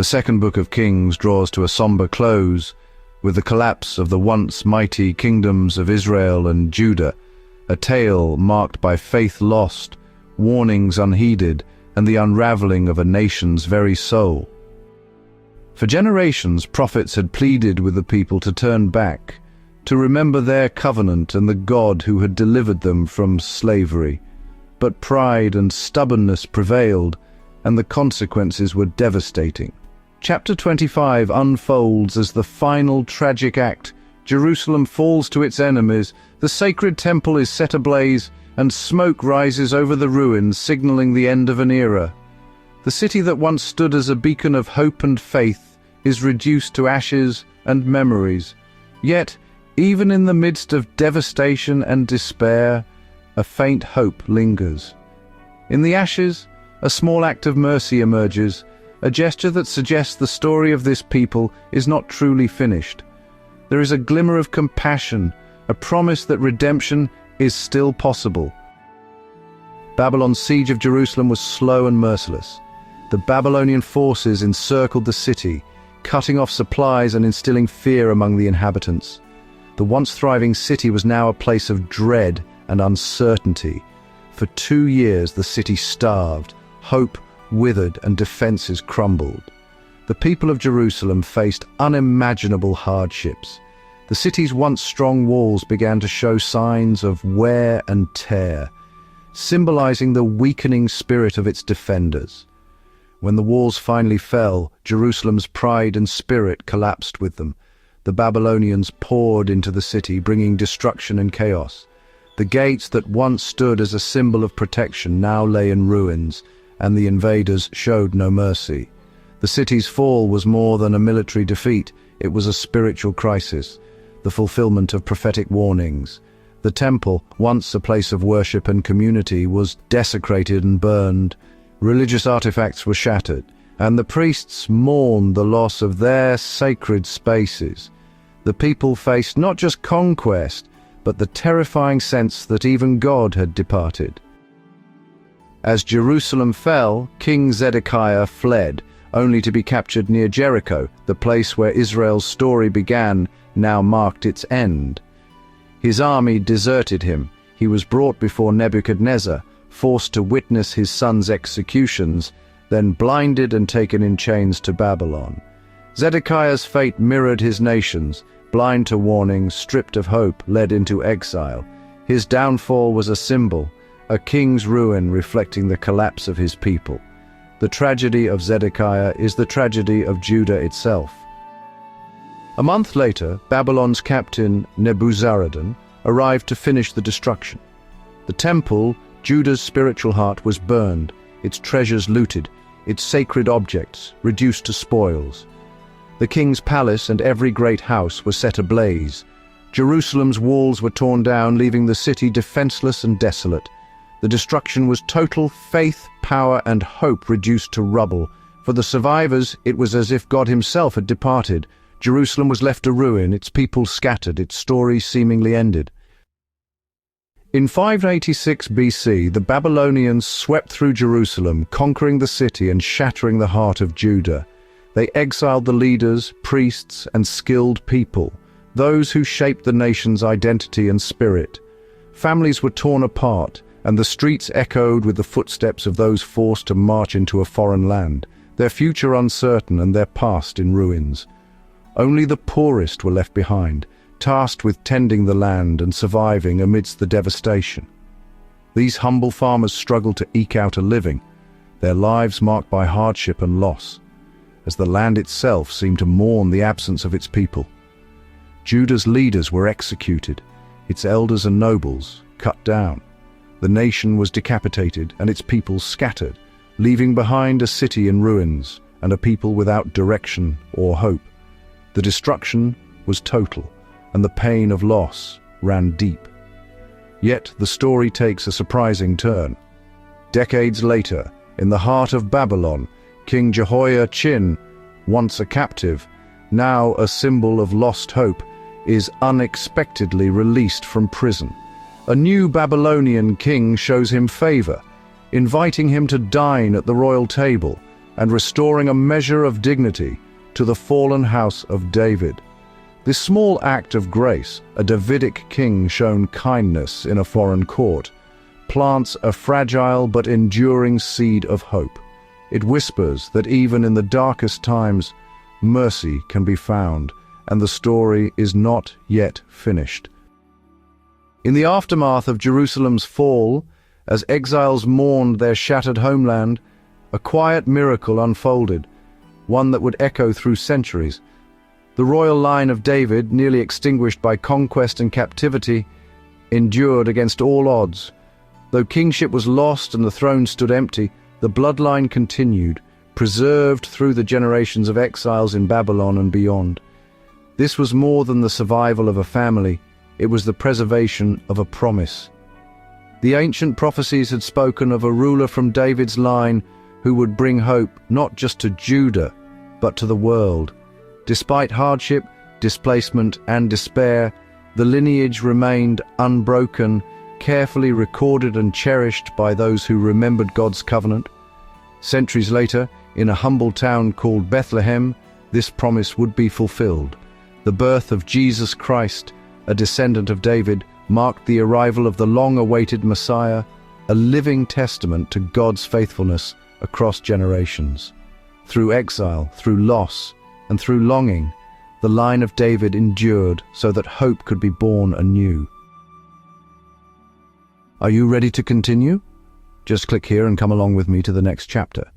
The second book of Kings draws to a somber close with the collapse of the once mighty kingdoms of Israel and Judah, a tale marked by faith lost, warnings unheeded, and the unraveling of a nation's very soul. For generations, prophets had pleaded with the people to turn back, to remember their covenant and the God who had delivered them from slavery. But pride and stubbornness prevailed, and the consequences were devastating. Chapter 25 unfolds as the final tragic act. Jerusalem falls to its enemies, the sacred temple is set ablaze, and smoke rises over the ruins, signaling the end of an era. The city that once stood as a beacon of hope and faith is reduced to ashes and memories. Yet, even in the midst of devastation and despair, a faint hope lingers. In the ashes, a small act of mercy emerges, a gesture that suggests the story of this people is not truly finished. There is a glimmer of compassion, a promise that redemption is still possible. Babylon's siege of Jerusalem was slow and merciless. The Babylonian forces encircled the city, cutting off supplies and instilling fear among the inhabitants. The once thriving city was now a place of dread and uncertainty. For 2 years the city starved, hope withered, and defenses crumbled. The people of Jerusalem faced unimaginable hardships. The city's once strong walls began to show signs of wear and tear, symbolizing the weakening spirit of its defenders. When the walls finally fell, Jerusalem's pride and spirit collapsed with them. The Babylonians poured into the city, bringing destruction and chaos. The gates that once stood as a symbol of protection now lay in ruins, and the invaders showed no mercy. The city's fall was more than a military defeat, it was a spiritual crisis, the fulfillment of prophetic warnings. The temple, once a place of worship and community, was desecrated and burned. Religious artifacts were shattered, and the priests mourned the loss of their sacred spaces. The people faced not just conquest, but the terrifying sense that even God had departed. As Jerusalem fell, King Zedekiah fled, only to be captured near Jericho. The place where Israel's story began now marked its end. His army deserted him. He was brought before Nebuchadnezzar, forced to witness his son's executions, then blinded and taken in chains to Babylon. Zedekiah's fate mirrored his nation's, blind to warning, stripped of hope, led into exile. His downfall was a symbol, a king's ruin reflecting the collapse of his people. The tragedy of Zedekiah is the tragedy of Judah itself. A month later, Babylon's captain Nebuzaradan arrived to finish the destruction. The temple, Judah's spiritual heart, was burned, its treasures looted, its sacred objects reduced to spoils. The king's palace and every great house were set ablaze. Jerusalem's walls were torn down, leaving the city defenseless and desolate. The destruction was total, faith, power, and hope reduced to rubble. For the survivors, it was as if God himself had departed. Jerusalem was left a ruin, its people scattered, its story seemingly ended. In 586 BC, the Babylonians swept through Jerusalem, conquering the city and shattering the heart of Judah. They exiled the leaders, priests, and skilled people, those who shaped the nation's identity and spirit. Families were torn apart, and the streets echoed with the footsteps of those forced to march into a foreign land, their future uncertain and their past in ruins. Only the poorest were left behind, tasked with tending the land and surviving amidst the devastation. These humble farmers struggled to eke out a living, their lives marked by hardship and loss, as the land itself seemed to mourn the absence of its people. Judah's leaders were executed, its elders and nobles cut down. The nation was decapitated and its people scattered, leaving behind a city in ruins and a people without direction or hope. The destruction was total, and the pain of loss ran deep. Yet the story takes a surprising turn. Decades later, in the heart of Babylon, King Jehoiachin, once a captive, now a symbol of lost hope, is unexpectedly released from prison. A new Babylonian king shows him favor, inviting him to dine at the royal table, and restoring a measure of dignity to the fallen house of David. This small act of grace, a Davidic king shown kindness in a foreign court, plants a fragile but enduring seed of hope. It whispers that even in the darkest times, mercy can be found, and the story is not yet finished. In the aftermath of Jerusalem's fall, as exiles mourned their shattered homeland, a quiet miracle unfolded, one that would echo through centuries. The royal line of David, nearly extinguished by conquest and captivity, endured against all odds. Though kingship was lost and the throne stood empty, the bloodline continued, preserved through the generations of exiles in Babylon and beyond. This was more than the survival of a family, it was the preservation of a promise. The ancient prophecies had spoken of a ruler from David's line who would bring hope not just to Judah, but to the world. Despite hardship, displacement, and despair, the lineage remained unbroken, carefully recorded and cherished by those who remembered God's covenant. Centuries later, in a humble town called Bethlehem, this promise would be fulfilled. The birth of Jesus Christ, a descendant of David, marked the arrival of the long-awaited Messiah, a living testament to God's faithfulness across generations. Through exile, through loss, and through longing, the line of David endured so that hope could be born anew. Are you ready to continue? Just click here and come along with me to the next chapter.